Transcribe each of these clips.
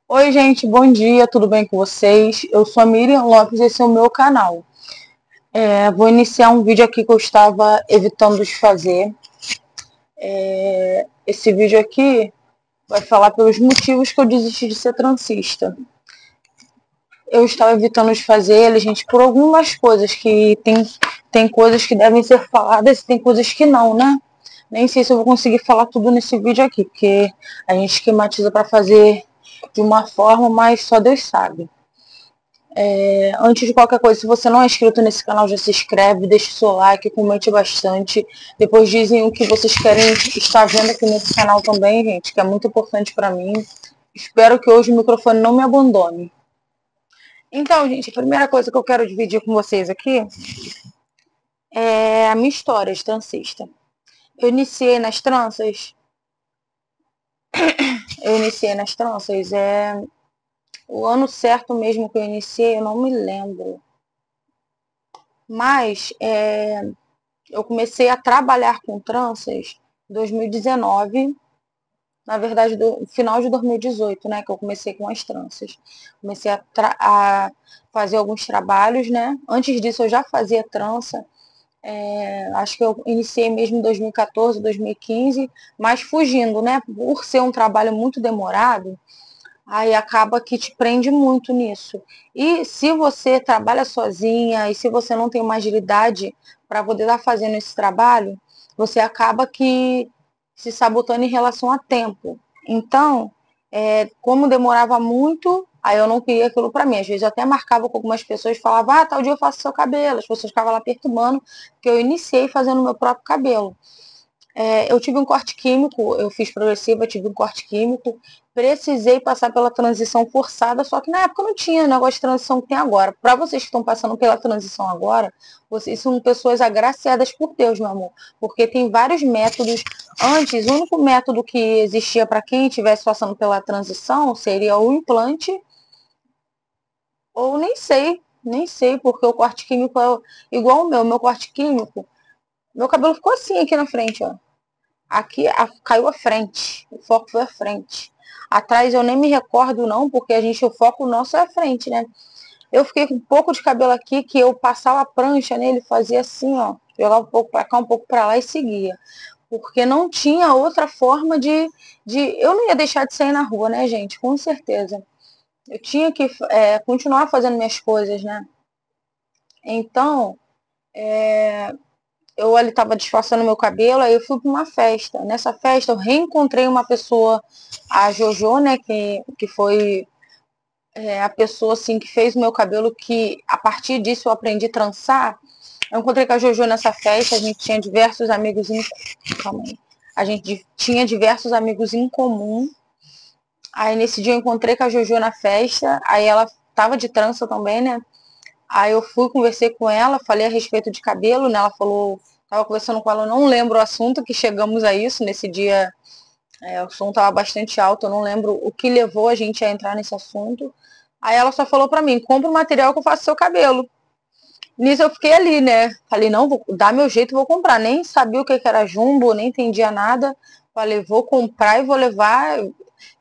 Oi, gente, bom dia, tudo bem com vocês? Eu sou a Miriam Lopes, esse é o meu canal. Vou iniciar um vídeo aqui que eu estava evitando de fazer. Esse vídeo aqui vai falar pelos motivos que eu desisti de ser transista. Eu estava evitando de fazer ele, gente, por algumas coisas que tem coisas que devem ser faladas e tem coisas que não, né? Nem sei se eu vou conseguir falar tudo nesse vídeo aqui, porque a gente esquematiza para fazer de uma forma, mas só Deus sabe. Antes de qualquer coisa, se você não é inscrito nesse canal, já se inscreve, deixa o seu like, comente bastante. Depois dizem o que vocês querem estar vendo aqui nesse canal também, gente, que é muito importante para mim. Espero que hoje o microfone não me abandone. Então, gente, a primeira coisa que eu quero dividir com vocês aqui é a minha história de transista. Eu iniciei nas tranças, o ano certo mesmo que eu iniciei, eu não me lembro. Mas eu comecei a trabalhar com tranças em 2019, na verdade, do final de 2018, né, que eu comecei com as tranças. Comecei a fazer alguns trabalhos, né? Antes disso eu já fazia trança. Acho que eu iniciei mesmo em 2014, 2015, mas fugindo, né? Por ser um trabalho muito demorado, aí acaba que te prende muito nisso. E se você trabalha sozinha e se você não tem uma agilidade para poder estar fazendo esse trabalho, você acaba que se sabotando em relação a tempo. Então, como demorava muito, aí eu não queria aquilo para mim. Às vezes eu até marcava com algumas pessoas e falava, tal dia eu faço seu cabelo. As pessoas ficavam lá perturbando, porque eu iniciei fazendo meu próprio cabelo. Eu tive um corte químico, eu fiz progressiva, tive um corte químico, precisei passar pela transição forçada, só que na época não tinha o negócio de transição que tem agora. Para vocês que estão passando pela transição agora, vocês são pessoas agraciadas por Deus, meu amor, porque tem vários métodos. Antes, o único método que existia para quem estivesse passando pela transição seria o implante, ou nem sei, porque o corte químico é igual o meu corte químico. Meu cabelo ficou assim aqui na frente, ó. Aqui caiu a frente, o foco foi a frente. Atrás eu nem me recordo não, porque o foco nosso é a frente, né? Eu fiquei com um pouco de cabelo aqui, que eu passava a prancha nele, fazia assim, ó, jogava um pouco para cá, um pouco para lá e seguia. Porque não tinha outra forma eu não ia deixar de sair na rua, né, gente? Com certeza. Eu tinha que continuar fazendo minhas coisas, né? Então, eu ali estava disfarçando meu cabelo, aí eu fui para uma festa. Nessa festa eu reencontrei uma pessoa, a Jojo, né, que foi a pessoa assim que fez o meu cabelo, que a partir disso eu aprendi a trançar. Eu encontrei com a Jojo nessa festa, a gente tinha diversos amigos em Calma aí. A gente tinha diversos amigos em comum. Aí nesse dia eu encontrei com a Jojo na festa, aí ela tava de trança também, né? Aí eu fui, conversei com ela, falei a respeito de cabelo, né? Ela falou, tava conversando com ela, eu não lembro o assunto que chegamos a isso. Nesse dia o som tava bastante alto, eu não lembro o que levou a gente a entrar nesse assunto. Aí ela só falou pra mim, compra o material que eu faço seu cabelo. Nisso eu fiquei ali, né? Falei, não, vou dar meu jeito, vou comprar. Nem sabia o que era jumbo, nem entendia nada. Falei, vou comprar e vou levar,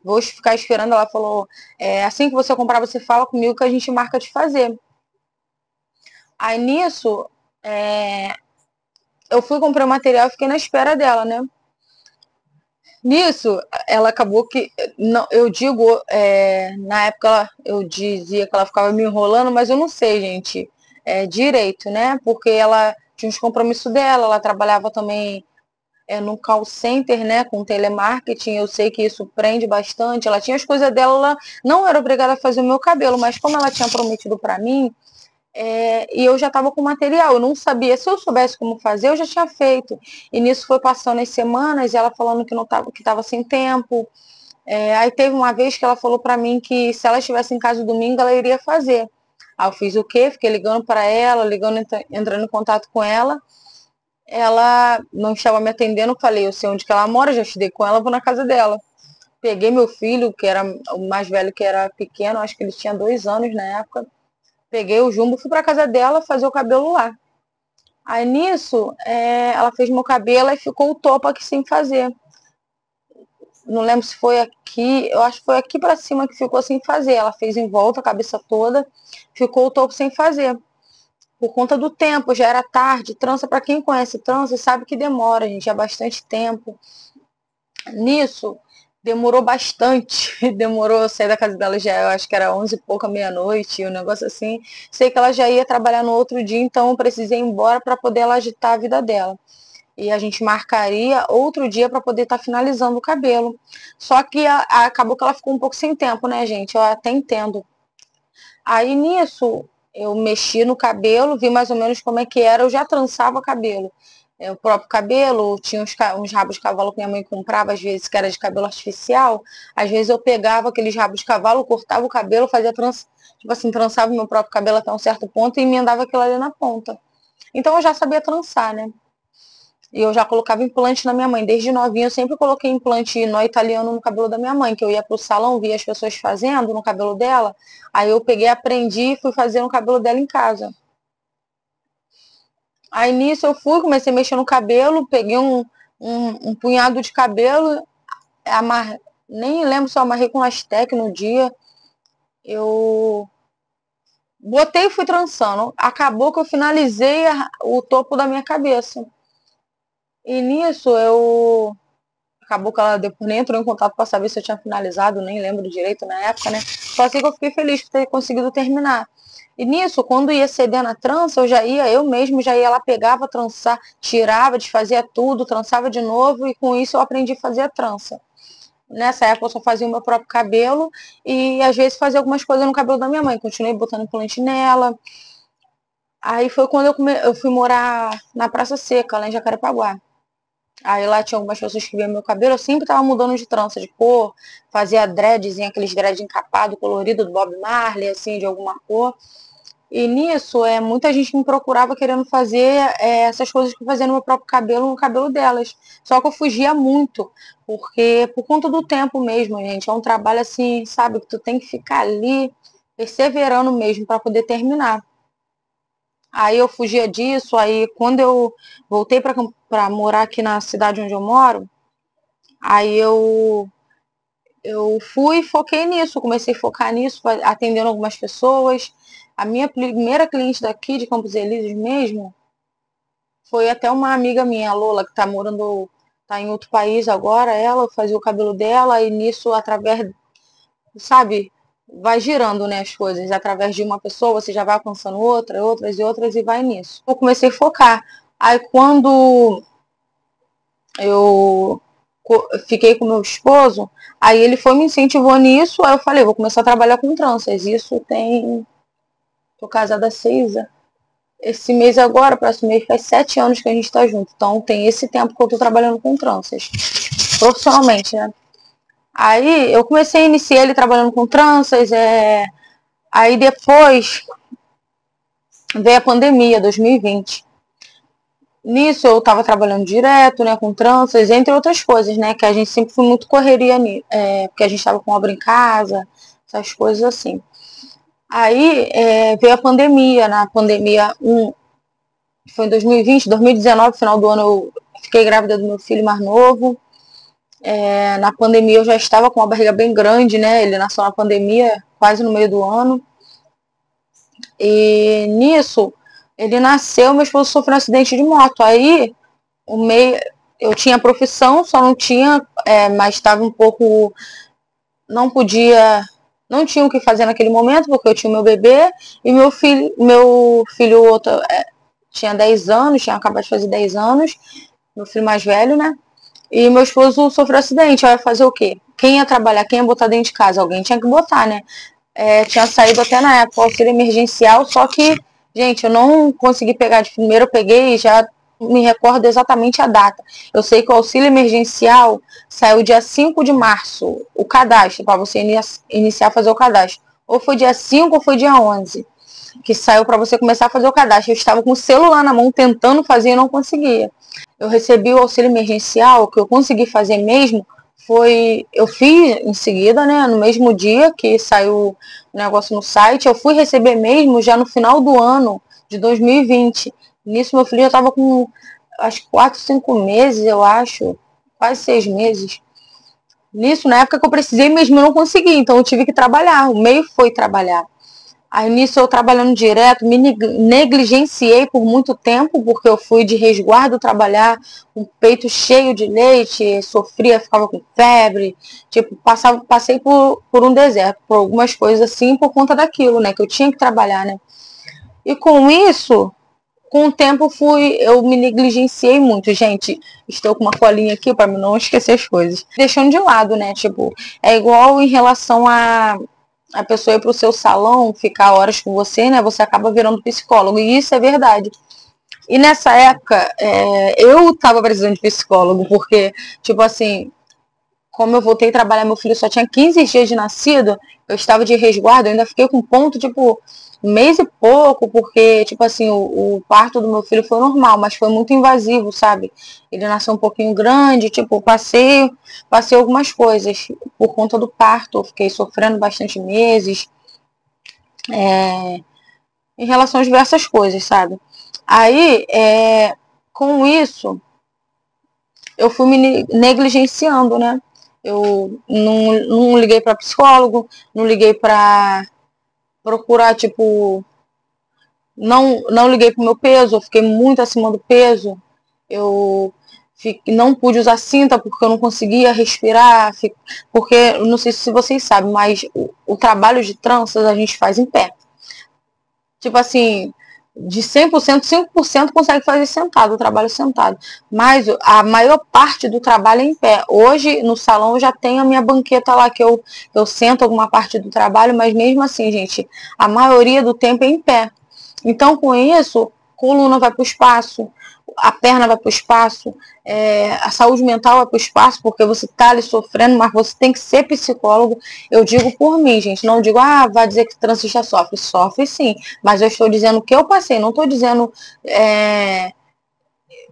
vou ficar esperando. Ela falou, assim que você comprar, você fala comigo que a gente marca de fazer. Aí nisso, eu fui comprar o material e fiquei na espera dela, né? Nisso, ela acabou que. Não, eu digo, na época eu dizia que ela ficava me enrolando, mas eu não sei, gente, direito, né? Porque ela tinha os compromissos dela, ela trabalhava também no call center, né? Com telemarketing, eu sei que isso prende bastante. Ela tinha as coisas dela, ela não era obrigada a fazer o meu cabelo, mas como ela tinha prometido para mim, e eu já estava com material, eu não sabia, se eu soubesse como fazer, eu já tinha feito. E nisso foi passando as semanas, e ela falando que não tava, que estava sem tempo. Aí teve uma vez que ela falou para mim que se ela estivesse em casa domingo, ela iria fazer. Aí eu fiz o quê? Fiquei ligando para ela, ligando, entrando em contato com ela. Ela não estava me atendendo, falei, eu sei onde que ela mora, já estudei com ela, vou na casa dela. Peguei meu filho, que era o mais velho, que era pequeno, acho que ele tinha 2 anos na época. Peguei o jumbo, fui pra casa dela fazer o cabelo lá. Aí nisso, ela fez meu cabelo e ficou o topo aqui sem fazer. não lembro se foi aqui, eu acho que foi aqui pra cima que ficou sem fazer. Ela fez em volta a cabeça toda, ficou o topo sem fazer. Por conta do tempo, já era tarde. Trança, pra quem conhece trança, sabe que demora, gente, é bastante tempo. Nisso, demorou bastante. Demorou, eu saí da casa dela já, eu acho que era 11 e pouca, meia-noite, um negócio assim. Sei que ela já ia trabalhar no outro dia, então eu precisei ir embora para poder ela agitar a vida dela. E a gente marcaria outro dia para poder estar finalizando o cabelo. Só que acabou que ela ficou um pouco sem tempo, né, gente? Eu até entendo. Aí nisso, eu mexi no cabelo, vi mais ou menos como é que era, eu já trançava cabelo. O próprio cabelo, tinha uns rabos de cavalo que minha mãe comprava, às vezes, que era de cabelo artificial. Às vezes eu pegava aqueles rabos de cavalo, cortava o cabelo, fazia trança, tipo assim, trançava o meu próprio cabelo até um certo ponto e emendava aquilo ali na ponta. Então eu já sabia trançar, né? E eu já colocava implante na minha mãe. Desde novinha eu sempre coloquei implante nó italiano no cabelo da minha mãe, que eu ia pro salão, via as pessoas fazendo no cabelo dela. Aí eu peguei, aprendi e fui fazer no cabelo dela em casa. Aí nisso eu fui, comecei a mexer no cabelo, peguei um punhado de cabelo, nem lembro se eu amarrei com lastec no dia. Eu botei e fui trançando. Acabou que eu finalizei o topo da minha cabeça. E nisso eu acabou que ela depois nem entrou em contato para saber se eu tinha finalizado, nem lembro direito na época, né? Só sei que eu fiquei feliz por ter conseguido terminar. E nisso, quando ia ceder na trança, eu mesmo já ia lá, pegava, trançar, tirava, desfazia tudo, trançava de novo, e com isso eu aprendi a fazer a trança. Nessa época eu só fazia o meu próprio cabelo e às vezes fazia algumas coisas no cabelo da minha mãe. Continuei botando implante nela. Aí foi quando eu fui morar na Praça Seca, lá em Jacarepaguá. Aí lá tinha algumas pessoas que viam meu cabelo, eu sempre tava mudando de trança, de cor, fazia dreadzinho, aqueles dread encapado, colorido do Bob Marley, assim, de alguma cor. E nisso, muita gente me procurava querendo fazer essas coisas que eu fazia no meu próprio cabelo, no cabelo delas. Só que eu fugia muito, porque por conta do tempo mesmo, gente, é um trabalho assim, sabe, que tu tem que ficar ali perseverando mesmo para poder terminar. Aí eu fugia disso, aí quando eu voltei para morar aqui na cidade onde eu moro, aí eu fui e foquei nisso, comecei a focar nisso, atendendo algumas pessoas. A minha primeira cliente daqui de Campos Elíseos mesmo foi até uma amiga minha, a Lola, que tá em outro país agora, ela fazia o cabelo dela e nisso, através, sabe, vai girando, né, as coisas. Através de uma pessoa, você já vai alcançando outra, outras e outras e vai nisso. Eu comecei a focar. Aí quando eu fiquei com meu esposo, aí ele foi me incentivou nisso, aí eu falei, vou começar a trabalhar com tranças. Isso tem. Tô casada há 6 anos. Esse mês agora, próximo mês, faz 7 anos que a gente tá junto. Então tem esse tempo que eu tô trabalhando com tranças. Profissionalmente, né? Aí eu comecei a iniciar ele trabalhando com tranças, aí depois veio a pandemia, 2020. Nisso eu estava trabalhando direto, né, com tranças, entre outras coisas, né, que a gente sempre foi muito correria, porque a gente estava com obra em casa, essas coisas assim. Aí veio a pandemia, na pandemia, foi em 2020, 2019, final do ano eu fiquei grávida do meu filho mais novo. Na pandemia eu já estava com uma barriga bem grande, né, ele nasceu na pandemia, quase no meio do ano. E nisso, ele nasceu, meu esposo sofreu um acidente de moto. Aí o meio, eu tinha profissão, só não tinha, mas estava um pouco, não podia, não tinha o que fazer naquele momento, porque eu tinha o meu bebê e meu filho outro, tinha 10 anos, tinha acabado de fazer 10 anos, meu filho mais velho, né? E meu esposo sofreu um acidente, aí ia fazer o quê? Quem ia trabalhar, quem ia botar dentro de casa? Alguém tinha que botar, né? Tinha saído até na época o auxílio emergencial, só que, gente, eu não consegui pegar de primeiro, eu peguei e já me recordo exatamente a data. Eu sei que o auxílio emergencial saiu dia 5 de março, o cadastro, para você iniciar a fazer o cadastro. Ou foi dia 5 ou foi dia 11 que saiu para você começar a fazer o cadastro. Eu estava com o celular na mão tentando fazer e não conseguia. Eu recebi o auxílio emergencial, o que eu consegui fazer mesmo eu fiz em seguida, né, no mesmo dia que saiu o negócio no site, eu fui receber mesmo já no final do ano de 2020. Nisso meu filho já estava com, acho que 4, 5 meses, eu acho, quase 6 meses. Nisso, na época que eu precisei mesmo, eu não consegui, então eu tive que trabalhar, o meio foi trabalhar. Aí nisso eu trabalhando direto, me negligenciei por muito tempo, porque eu fui de resguardo trabalhar com o peito cheio de leite, sofria, ficava com febre, tipo, passei por um deserto, por algumas coisas assim, por conta daquilo, né, que eu tinha que trabalhar, né. E com isso, com o tempo eu me negligenciei muito, gente. Estou com uma colinha aqui para não esquecer as coisas. Deixando de lado, né? Tipo, é igual em relação a pessoa ir pro seu salão, ficar horas com você, né? Você acaba virando psicólogo. E isso é verdade. E nessa época, eu tava precisando de psicólogo, porque, tipo assim, como eu voltei a trabalhar, meu filho só tinha 15 dias de nascido, eu estava de resguardo, eu ainda fiquei com ponto, tipo, um mês e pouco, porque, tipo assim, o parto do meu filho foi normal, mas foi muito invasivo, sabe? Ele nasceu um pouquinho grande, tipo, passei algumas coisas por conta do parto, eu fiquei sofrendo bastante meses, em relação a diversas coisas, sabe? Aí, com isso, eu fui me negligenciando, né? Eu não liguei para psicólogo, não liguei para procurar, tipo, não liguei pro meu peso, eu fiquei muito acima do peso. Eu não pude usar cinta porque eu não conseguia respirar, porque não sei se vocês sabem, mas o trabalho de tranças a gente faz em pé. Tipo assim, de 100%, 5% consegue fazer sentado, o trabalho sentado. Mas a maior parte do trabalho é em pé. Hoje, no salão, eu já tenho a minha banqueta lá, que eu sento alguma parte do trabalho, mas mesmo assim, gente, a maioria do tempo é em pé. Então, com isso, coluna vai para o espaço, a perna vai para o espaço, a saúde mental vai para o espaço, porque você está ali sofrendo, mas você tem que ser psicólogo. Eu digo por mim, gente, não digo, vai dizer que transista sofre. Sofre sim, mas eu estou dizendo que eu passei, não estou dizendo,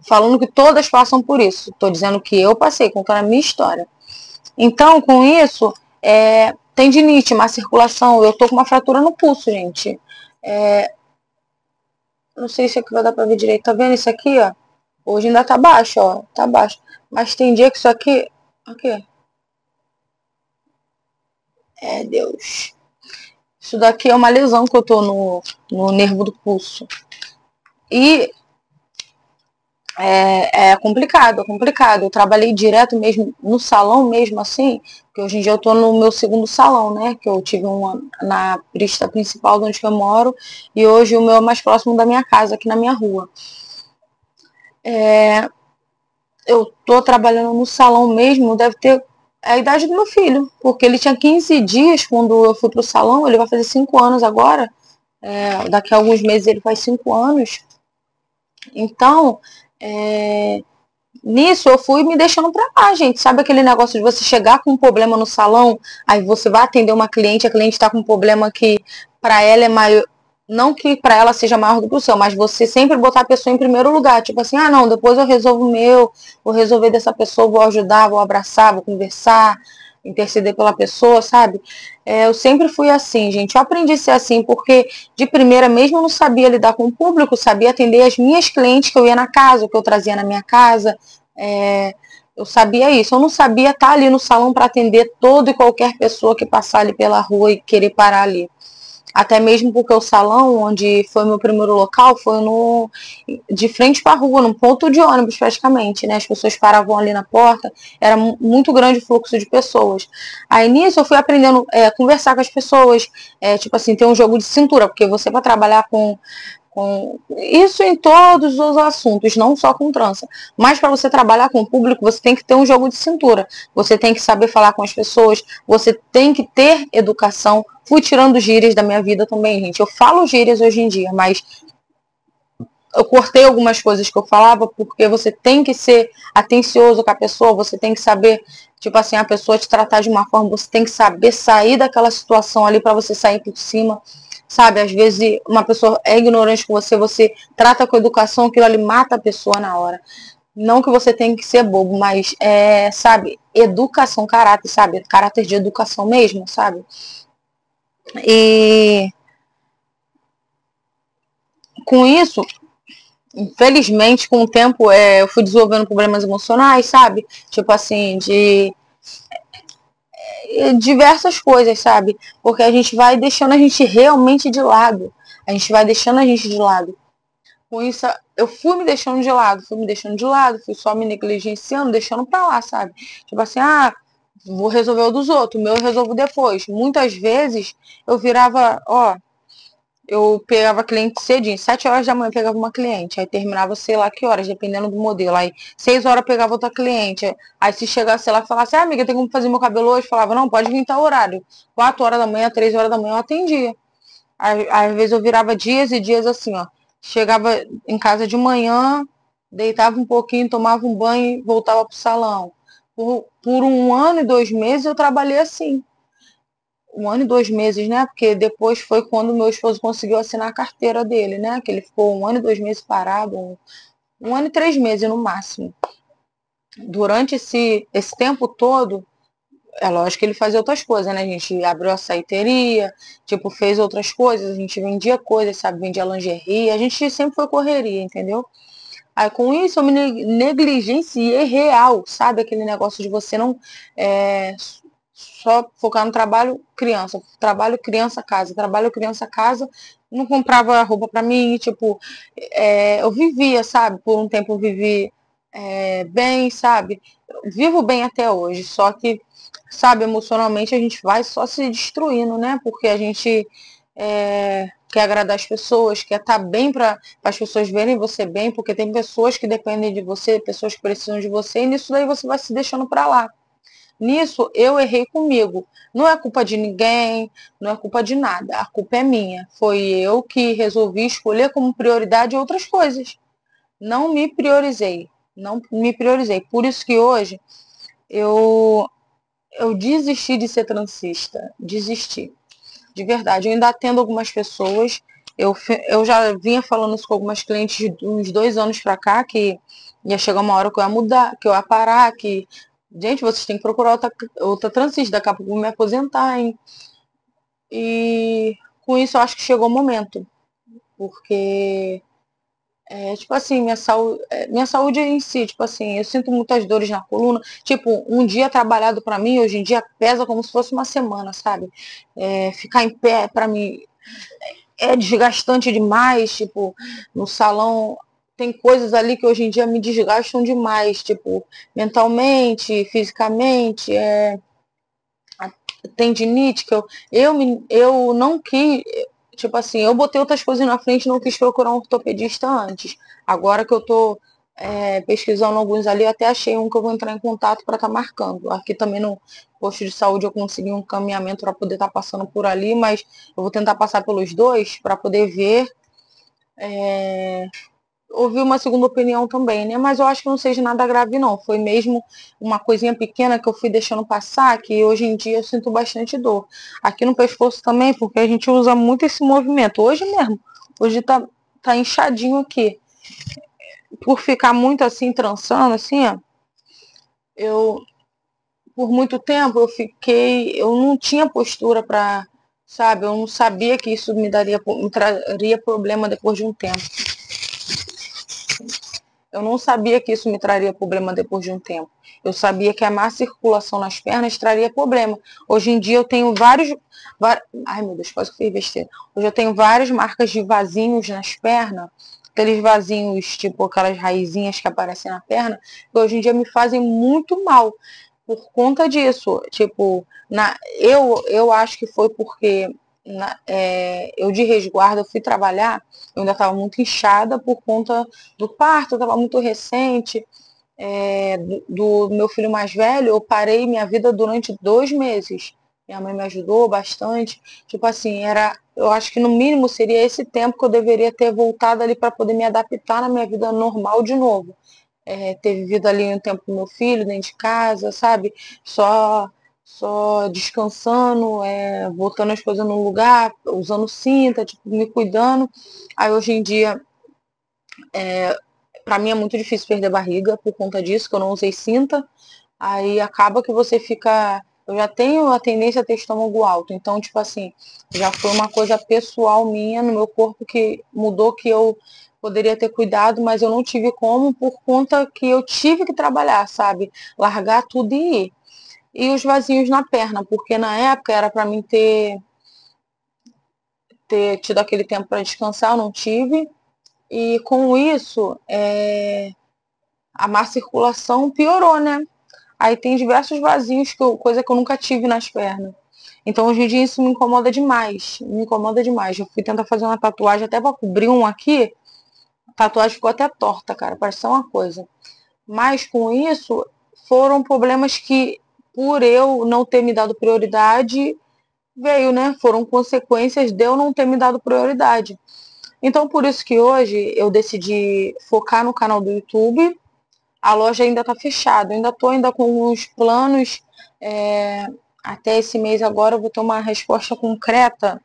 falando que todas passam por isso, estou dizendo que eu passei, contando a minha história. Então, com isso, tendinite, má circulação, eu tô com uma fratura no pulso, gente. Não sei se aqui vai dar pra ver direito. Tá vendo isso aqui, ó? Hoje ainda tá baixo, ó. Tá baixo. Mas tem dia que isso aqui... Aqui. Deus. Isso daqui é uma lesão que eu tô no nervo do pulso. E é complicado, é complicado. Eu trabalhei direto mesmo no salão mesmo assim, que hoje em dia eu tô no meu segundo salão, né? Que eu tive uma na pista principal de onde eu moro, e hoje o meu é mais próximo da minha casa, aqui na minha rua. Eu tô trabalhando no salão mesmo, deve ter a idade do meu filho, porque ele tinha 15 dias quando eu fui pro salão, ele vai fazer 5 anos agora, daqui a alguns meses ele faz 5 anos. Então, nisso eu fui me deixando pra lá, gente. Sabe aquele negócio de você chegar com um problema no salão, aí você vai atender uma cliente, a cliente tá com um problema que pra ela é maior, não que pra ela seja maior do que o seu, mas você sempre botar a pessoa em primeiro lugar. Tipo assim, não, depois eu resolvo o meu, vou resolver dessa pessoa, vou ajudar, vou abraçar, vou conversar, interceder pela pessoa, sabe? Eu sempre fui assim, gente. Eu aprendi a ser assim porque, de primeira, mesmo eu não sabia lidar com o público, sabia atender as minhas clientes que eu ia na casa, o que eu trazia na minha casa. Eu sabia isso. Eu não sabia estar ali no salão para atender toda e qualquer pessoa que passar ali pela rua e querer parar ali. Até mesmo porque o salão, onde foi meu primeiro local, foi de frente para a rua, num ponto de ônibus praticamente, né? As pessoas paravam ali na porta, era muito grande o fluxo de pessoas. Aí nisso eu fui aprendendo a conversar com as pessoas, tipo assim, ter um jogo de cintura, porque você para trabalhar com isso em todos os assuntos, não só com trança. Mas para você trabalhar com o público, você tem que ter um jogo de cintura. Você tem que saber falar com as pessoas, você tem que ter educação. Fui tirando gírias da minha vida também, gente. Eu falo gírias hoje em dia, mas eu cortei algumas coisas que eu falava porque você tem que ser atencioso com a pessoa, você tem que saber, tipo assim, a pessoa te tratar de uma forma, você tem que saber sair daquela situação ali para você sair por cima. Sabe, às vezes uma pessoa é ignorante com você, você trata com educação, aquilo ali mata a pessoa na hora. Não que você tenha que ser bobo, mas sabe, educação, caráter, sabe? Caráter de educação mesmo, sabe? E com isso, infelizmente, com o tempo, eu fui desenvolvendo problemas emocionais, sabe? Tipo assim, diversas coisas, sabe? Porque a gente vai deixando a gente realmente de lado. A gente vai deixando a gente de lado. Com isso, eu fui me deixando de lado, fui me deixando de lado, fui só me negligenciando, deixando pra lá, sabe? Tipo assim, vou resolver o dos outros, o meu eu resolvo depois. Muitas vezes eu virava, eu pegava cliente cedinho, 7 horas da manhã eu pegava uma cliente, aí terminava sei lá que horas, dependendo do modelo. Aí 6 horas eu pegava outra cliente. Aí se chegasse lá e falasse, amiga, tem como fazer meu cabelo hoje? Eu falava, não, pode vir tal horário. 4 horas da manhã, 3 horas da manhã eu atendia. Às vezes eu virava dias e dias assim, ó. Chegava em casa de manhã, deitava um pouquinho, tomava um banho e voltava pro salão. Por 1 ano e 2 meses eu trabalhei assim. 1 ano e 2 meses, né? Porque depois foi quando meu esposo conseguiu assinar a carteira dele, né? Que ele ficou 1 ano e 2 meses parado, 1 ano e 3 meses no máximo. Durante esse tempo todo, é lógico que ele fazia outras coisas, né? A gente abriu a saiteria, tipo, fez outras coisas, a gente vendia coisas, sabe? Vendia lingerie, a gente sempre foi correria, entendeu? Aí com isso eu me negligenciei real, sabe? Aquele negócio de você não só focar no trabalho, criança, casa, trabalho, criança, casa, não comprava roupa pra mim, tipo, eu vivia, sabe? Por um tempo eu vivi bem, sabe? Vivo bem até hoje, só que, sabe, emocionalmente a gente vai só se destruindo, né? Porque a gente quer agradar as pessoas, quer estar bem para as pessoas verem você bem, porque tem pessoas que dependem de você, pessoas que precisam de você, e nisso daí você vai se deixando para lá. Nisso eu errei comigo. Não é culpa de ninguém, não é culpa de nada. A culpa é minha. Foi eu que resolvi escolher como prioridade outras coisas. Não me priorizei. Não me priorizei. Por isso que hoje eu, eu desisti de ser transista. Desisti. De verdade. Eu ainda atendo algumas pessoas. Eu já vinha falando isso com algumas clientes de uns 2 anos pra cá, que ia chegar uma hora que eu ia mudar, que eu ia parar, que, gente, vocês têm que procurar outra transista, daqui a pouco eu vou me aposentar, hein? E com isso eu acho que chegou o momento. Porque, tipo assim, minha saúde em si, tipo assim, eu sinto muitas dores na coluna. Tipo, um dia trabalhado pra mim, hoje em dia, pesa como se fosse uma semana, sabe? Ficar em pé, pra mim, é desgastante demais, tipo, no salão tem coisas ali que hoje em dia me desgastam demais, tipo, mentalmente, fisicamente, a tendinite, que eu não quis, tipo assim, eu botei outras coisas na frente e não quis procurar um ortopedista antes. Agora que eu tô pesquisando alguns ali, eu até achei um que eu vou entrar em contato para estar marcando. Aqui também no posto de saúde eu consegui um caminhamento para poder estar passando por ali, mas eu vou tentar passar pelos dois para poder ver, ouvir uma segunda opinião também, né? Mas eu acho que não seja nada grave, não. Foi mesmo uma coisinha pequena que eu fui deixando passar, que hoje em dia eu sinto bastante dor. Aqui no pescoço também, porque a gente usa muito esse movimento. Hoje mesmo, hoje tá inchadinho aqui. Por ficar muito assim, trançando, assim, ó, eu, por muito tempo, eu não tinha postura pra, sabe, eu não sabia que isso me traria problema depois de um tempo. Eu não sabia que isso me traria problema depois de um tempo. Eu sabia que a má circulação nas pernas traria problema. Hoje em dia eu tenho ai meu Deus, quase que eu fiz besteira. Hoje eu tenho várias marcas de vasinhos nas pernas, aqueles vasinhos, tipo aquelas raizinhas que aparecem na perna, que hoje em dia me fazem muito mal por conta disso. Tipo, eu acho que foi porque eu de resguardo, eu fui trabalhar, eu ainda estava muito inchada por conta do parto, estava muito recente, do meu filho mais velho, eu parei minha vida durante 2 meses. Minha mãe me ajudou bastante. Tipo assim, eu acho que no mínimo seria esse tempo que eu deveria ter voltado ali para poder me adaptar na minha vida normal de novo. Ter vivido ali um tempo com meu filho dentro de casa, sabe? Só, só descansando, botando as coisas no lugar, usando cinta, tipo, me cuidando. Aí hoje em dia, pra mim é muito difícil perder barriga por conta disso, que eu não usei cinta. Aí acaba que você fica. Eu já tenho a tendência a ter estômago alto, então, tipo assim, já foi uma coisa pessoal minha no meu corpo que mudou, que eu poderia ter cuidado, mas eu não tive como por conta que eu tive que trabalhar, sabe? Largar tudo e ir. e os vasinhos na perna, porque na época era para mim ter tido aquele tempo para descansar, eu não tive. E com isso, a má circulação piorou, né? Aí tem diversos vasinhos, coisa que eu nunca tive nas pernas. Então hoje em dia isso me incomoda demais. Me incomoda demais. Eu fui tentar fazer uma tatuagem até pra cobrir um aqui. A tatuagem ficou até torta, cara. Parece uma coisa. Mas com isso, foram problemas que, por eu não ter me dado prioridade, veio, né? Foram consequências de eu não ter me dado prioridade. Então por isso que hoje eu decidi focar no canal do YouTube. A loja ainda está fechada. Eu ainda estou ainda com os planos. é, Até esse mês agora eu vou ter uma resposta concreta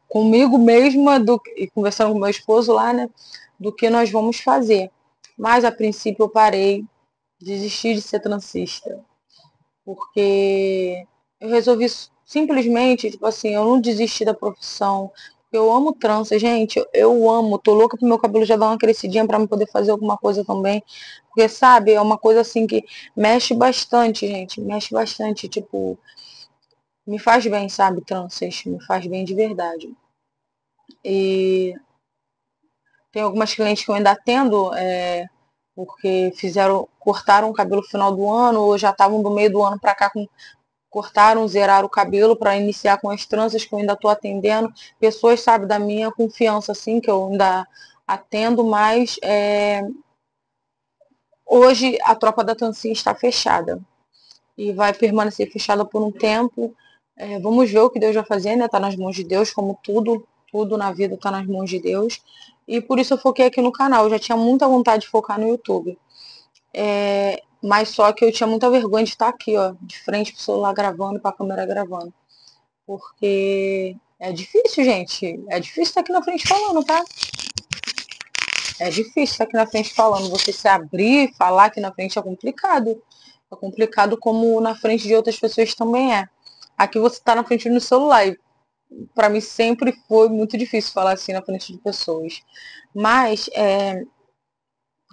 comigo mesma e conversando com meu esposo lá, né? Do que nós vamos fazer. Mas a princípio eu parei, desisti de ser transista. Porque eu resolvi simplesmente, tipo assim, eu não desisti da profissão. Eu amo trança, gente. Eu amo. Tô louca pro meu cabelo já dar uma crescidinha pra eu poder fazer alguma coisa também. Porque, sabe, é uma coisa assim que mexe bastante, gente. Mexe bastante. Tipo, me faz bem, sabe, tranças. Me faz bem de verdade. E tem algumas clientes que eu ainda atendo, porque cortaram o cabelo no final do ano, ou já estavam do meio do ano pra cá cortaram, zeraram o cabelo para iniciar com as tranças que eu ainda estou atendendo. Pessoas, sabe, da minha confiança, assim, que eu ainda atendo, mas hoje a tropa da trancinha está fechada e vai permanecer fechada por um tempo. Vamos ver o que Deus vai fazer, né? Tá nas mãos de Deus, como tudo, tudo na vida tá nas mãos de Deus. E por isso eu foquei aqui no canal. Eu já tinha muita vontade de focar no YouTube. Mas só que eu tinha muita vergonha de estar aqui, ó, de frente pro celular gravando, pra câmera gravando. Porque é difícil, gente. É difícil estar aqui na frente falando, tá? É difícil estar aqui na frente falando. Você se abrir, falar aqui na frente é complicado. É complicado como na frente de outras pessoas também é. Aqui você tá na frente do celular. E pra mim sempre foi muito difícil falar assim na frente de pessoas. Mas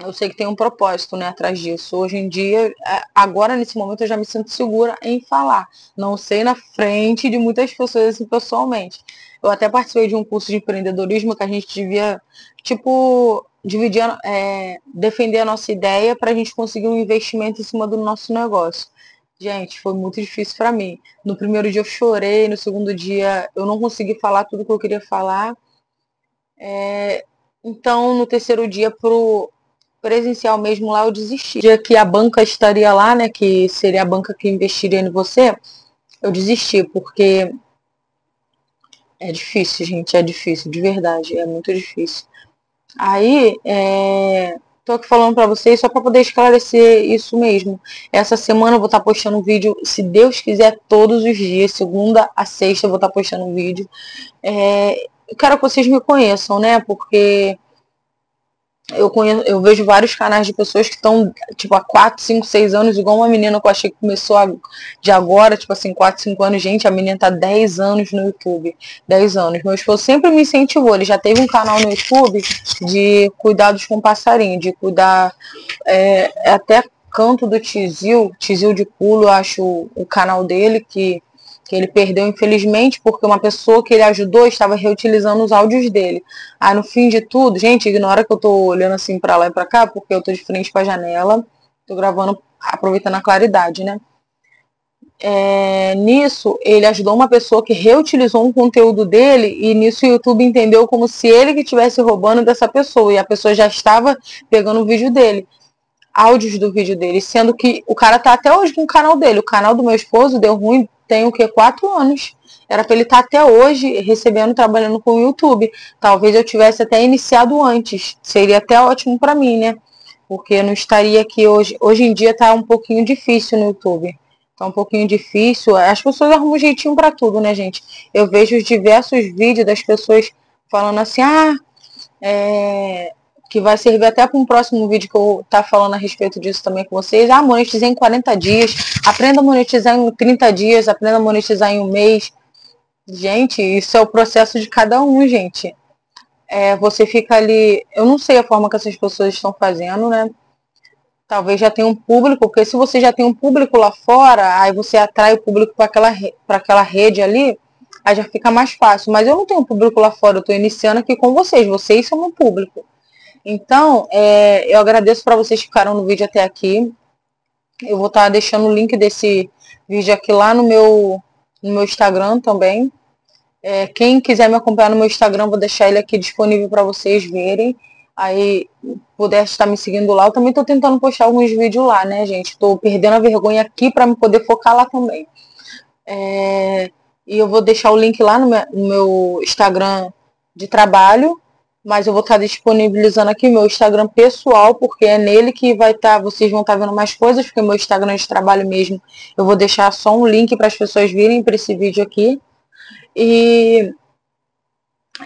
eu sei que tem um propósito, né, atrás disso. Hoje em dia, agora nesse momento, eu já me sinto segura em falar. Não sei na frente de muitas pessoas assim, pessoalmente. Eu até participei de um curso de empreendedorismo que a gente devia, tipo, dividir, defender a nossa ideia para a gente conseguir um investimento em cima do nosso negócio. Gente, foi muito difícil para mim. No primeiro dia eu chorei, no segundo dia eu não consegui falar tudo que eu queria falar. Então, no terceiro dia, pro presencial mesmo lá, eu desisti. O dia que a banca estaria lá, né, que seria a banca que investiria em você, eu desisti, porque é difícil, gente, é difícil, de verdade, é muito difícil. Aí, tô aqui falando pra vocês só pra poder esclarecer isso mesmo. Essa semana eu vou estar postando um vídeo, se Deus quiser, todos os dias, segunda a sexta eu vou estar postando um vídeo. Eu quero que vocês me conheçam, né, porque eu vejo vários canais de pessoas que estão, tipo, há 4, 5, 6 anos, igual uma menina que eu achei que começou de agora, tipo assim, 4, 5 anos. Gente, a menina tá 10 anos no YouTube. 10 anos. Meu esposo sempre me incentivou. Ele já teve um canal no YouTube de cuidados com passarinho, de cuidar até canto do Tizil de Pulo, eu acho o canal dele, que ele perdeu infelizmente porque uma pessoa que ele ajudou estava reutilizando os áudios dele. Aí no fim de tudo, gente, ignora que eu tô olhando assim pra lá e pra cá, porque eu tô de frente pra janela, tô gravando, aproveitando a claridade, né? Nisso, ele ajudou uma pessoa que reutilizou um conteúdo dele e nisso o YouTube entendeu como se ele que estivesse roubando dessa pessoa e a pessoa já estava pegando o vídeo dele, áudios do vídeo dele, sendo que o cara tá até hoje com o canal dele. O canal do meu esposo deu ruim tem o que? 4 anos. Era pra ele estar até hoje recebendo, trabalhando com o YouTube. Talvez eu tivesse até iniciado antes. Seria até ótimo pra mim, né? Porque eu não estaria aqui hoje. Hoje em dia tá um pouquinho difícil no YouTube. Tá um pouquinho difícil. As pessoas arrumam um jeitinho pra tudo, né, gente? Eu vejo diversos vídeos das pessoas falando assim, que vai servir até para um próximo vídeo que eu tá falando a respeito disso também com vocês. Monetizar em 40 dias, aprenda a monetizar em 30 dias, aprenda a monetizar em um mês. Gente, isso é o processo de cada um, gente. Você fica ali, eu não sei a forma que essas pessoas estão fazendo, né? talvez já tenha um público, porque se você já tem um público lá fora, aí você atrai o público para aquela rede ali, aí já fica mais fácil. Mas eu não tenho um público lá fora, eu estou iniciando aqui com vocês são meu público. Então, eu agradeço para vocês que ficaram no vídeo até aqui. Eu vou estar deixando o link desse vídeo aqui lá no meu Instagram também. Quem quiser me acompanhar no meu Instagram, vou deixar ele aqui disponível para vocês verem. Aí puder estar me seguindo lá. Eu também estou tentando postar alguns vídeos lá, né, gente? Estou perdendo a vergonha aqui para me poder focar lá também. E eu vou deixar o link lá no meu Instagram de trabalho, mas eu vou estar disponibilizando aqui meu Instagram pessoal, porque é nele que vocês vão estar vendo mais coisas, porque meu Instagram de trabalho mesmo, eu vou deixar só um link para as pessoas virem para esse vídeo aqui. E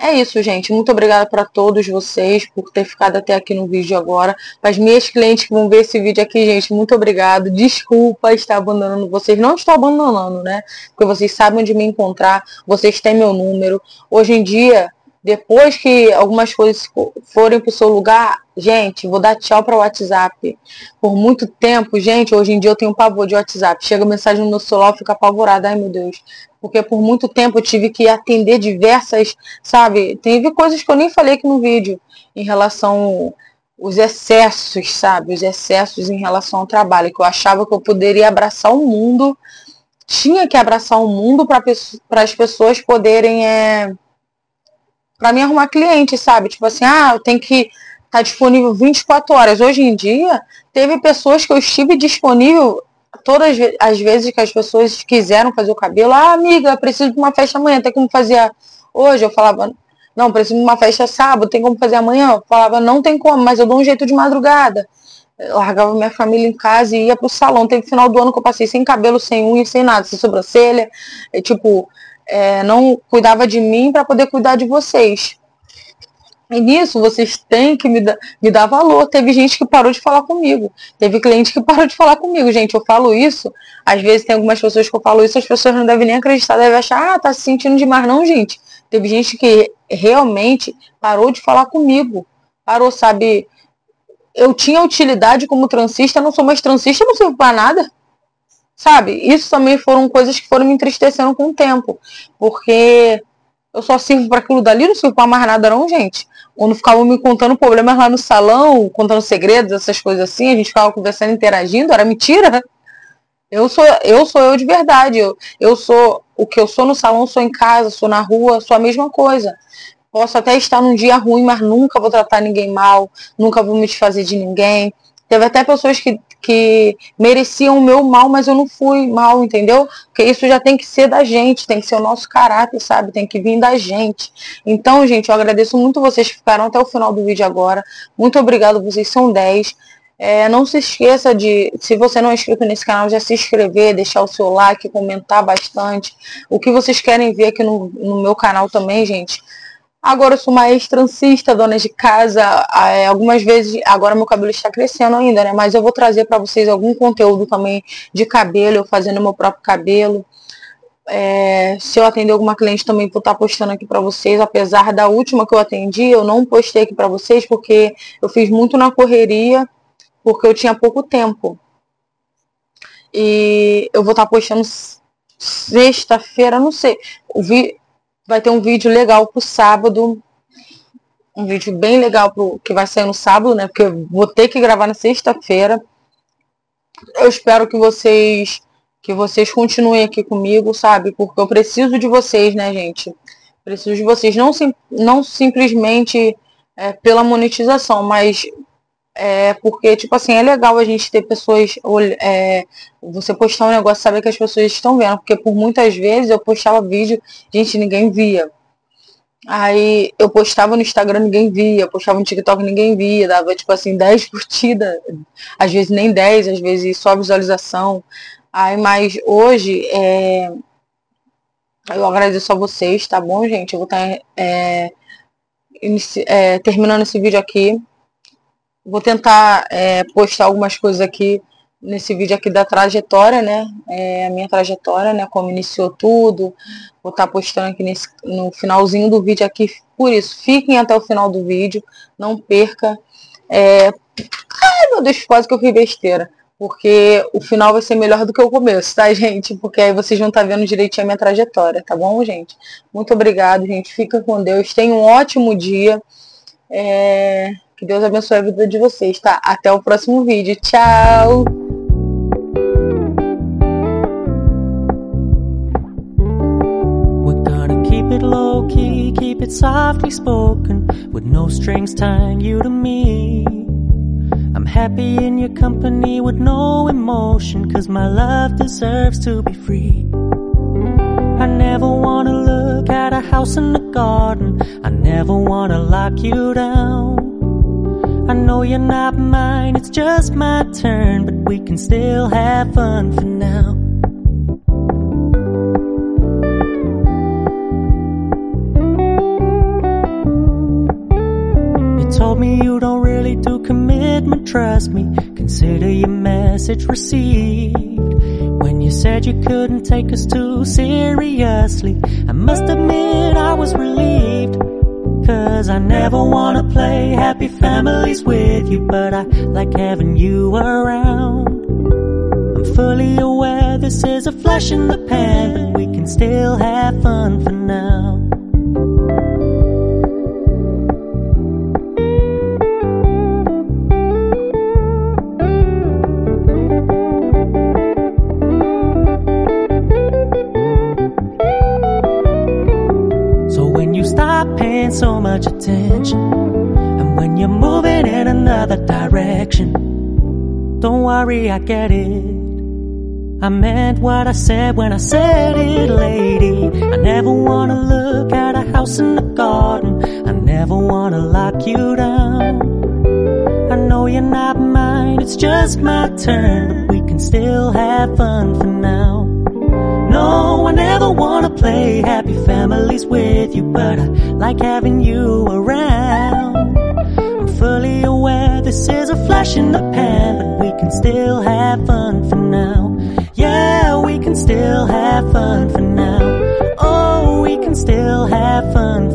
é isso, gente. Muito obrigada para todos vocês por ter ficado até aqui no vídeo agora. Para as minhas clientes que vão ver esse vídeo aqui, gente, muito obrigado. Desculpa estar abandonando vocês. Não estou abandonando, né? Porque vocês sabem onde me encontrar. Vocês têm meu número. Hoje em dia, depois que algumas coisas forem para o seu lugar, gente, vou dar tchau para o WhatsApp. Por muito tempo, gente, hoje em dia eu tenho pavor de WhatsApp. Chega mensagem no meu celular, eu fico apavorada. Ai, meu Deus. Porque por muito tempo eu tive que atender diversas, sabe? Teve coisas que eu nem falei aqui no vídeo em relação aos excessos, sabe? Os excessos em relação ao trabalho, que eu achava que eu poderia abraçar o mundo, tinha que abraçar o mundo para as pessoas poderem, para mim arrumar cliente, sabe? Tipo assim, eu tenho que estar disponível 24 horas. Hoje em dia, teve pessoas que eu estive disponível todas as vezes que as pessoas quiseram fazer o cabelo. Amiga, preciso de uma festa amanhã, tem como fazer hoje? Eu falava, não, preciso de uma festa sábado, tem como fazer amanhã? Eu falava, não tem como, mas eu dou um jeito de madrugada. Eu largava minha família em casa e ia pro salão. Teve final do ano que eu passei sem cabelo, sem unha, sem nada, sem sobrancelha. Não cuidava de mim para poder cuidar de vocês. E nisso vocês têm que me dar valor. Teve gente que parou de falar comigo. Teve cliente que parou de falar comigo. Gente, eu falo isso. Às vezes tem algumas pessoas que eu falo isso, as pessoas não devem nem acreditar. Devem achar, tá se sentindo demais. Não, gente. Teve gente que realmente parou de falar comigo. Parou, sabe? Eu tinha utilidade como transista, não sou mais transista, não sirvo para nada. Sabe? Isso também foram coisas que foram me entristecendo com o tempo. Porque eu só sirvo para aquilo dali, não sirvo para mais nada não, gente. Quando ficavam me contando problemas lá no salão, contando segredos, essas coisas assim, a gente ficava conversando, interagindo, era mentira. Eu sou eu de verdade. Eu sou o que eu sou no salão, sou em casa, sou na rua, sou a mesma coisa. Posso até estar num dia ruim, mas nunca vou tratar ninguém mal, nunca vou me desfazer de ninguém. Teve até pessoas que mereciam o meu mal, mas eu não fui mal, entendeu? Porque isso já tem que ser da gente, tem que ser o nosso caráter, sabe? Tem que vir da gente. Então, gente, eu agradeço muito vocês que ficaram até o final do vídeo agora. Muito obrigado, vocês são 10. Não se esqueça de, se você não é inscrito nesse canal, já se inscrever, deixar o seu like, comentar bastante. O que vocês querem ver aqui no meu canal também, gente. Agora eu sou uma ex-transista, dona de casa, algumas vezes, agora meu cabelo está crescendo ainda, né? Mas eu vou trazer para vocês algum conteúdo também de cabelo, eu fazendo meu próprio cabelo. Se eu atender alguma cliente também vou estar postando aqui para vocês, apesar da última que eu atendi, eu não postei aqui para vocês porque eu fiz muito na correria, porque eu tinha pouco tempo. E eu vou estar postando sexta-feira, não sei, vai ter um vídeo legal pro sábado, um vídeo bem legal que vai sair no sábado, né? Porque eu vou ter que gravar na sexta-feira. Eu espero que vocês continuem aqui comigo, sabe? Porque eu preciso de vocês, né, gente? Preciso de vocês, não simplesmente pela monetização, mas porque, tipo assim, é legal a gente ter pessoas, você postar um negócio, saber que as pessoas estão vendo, porque por muitas vezes eu postava vídeo, gente, ninguém via. Aí eu postava no Instagram, ninguém via, postava no TikTok, ninguém via, dava tipo assim 10 curtidas, às vezes nem 10, às vezes só visualização. Mas hoje eu agradeço a vocês, tá bom, gente? Eu vou estar terminando esse vídeo aqui. Vou tentar postar algumas coisas aqui nesse vídeo aqui da trajetória, né? A minha trajetória, né? Como iniciou tudo. Vou estar postando aqui no finalzinho do vídeo aqui. Por isso, fiquem até o final do vídeo. Não perca. Ai, meu Deus, quase que eu fiz besteira. Porque o final vai ser melhor do que o começo, tá, gente? Porque aí vocês vão estar vendo direitinho a minha trajetória, tá bom, gente? Muito obrigado, gente. Fica com Deus. Tenham um ótimo dia. Que Deus abençoe a vida de vocês, tá? Até o próximo vídeo. Tchau! Keep it low key, keep it softly spoken, with no strings tying you to me. I'm happy in your company with no emotion, 'cause my love deserves to be free. I never wanna look at a house in the garden, I never wanna lock you down. I know you're not mine, it's just my turn, but we can still have fun for now. Told me you don't really do commitment, trust me, consider your message received. When you said you couldn't take us too seriously, I must admit I was relieved. 'Cause I never wanna play happy families with you, but I like having you around. I'm fully aware this is a flash in the pan, but we can still have fun for now. So much attention, and when you're moving in another direction, don't worry, I get it. I meant what I said when I said it, lady. I never wanna look at a house in the garden, I never wanna lock you down. I know you're not mine, it's just my turn, but we can still have fun for now. No, I never wanna play happy families with you, but I like having you around. I'm fully aware this is a flash in the pan, but we can still have fun for now. Yeah, we can still have fun for now. Oh, we can still have fun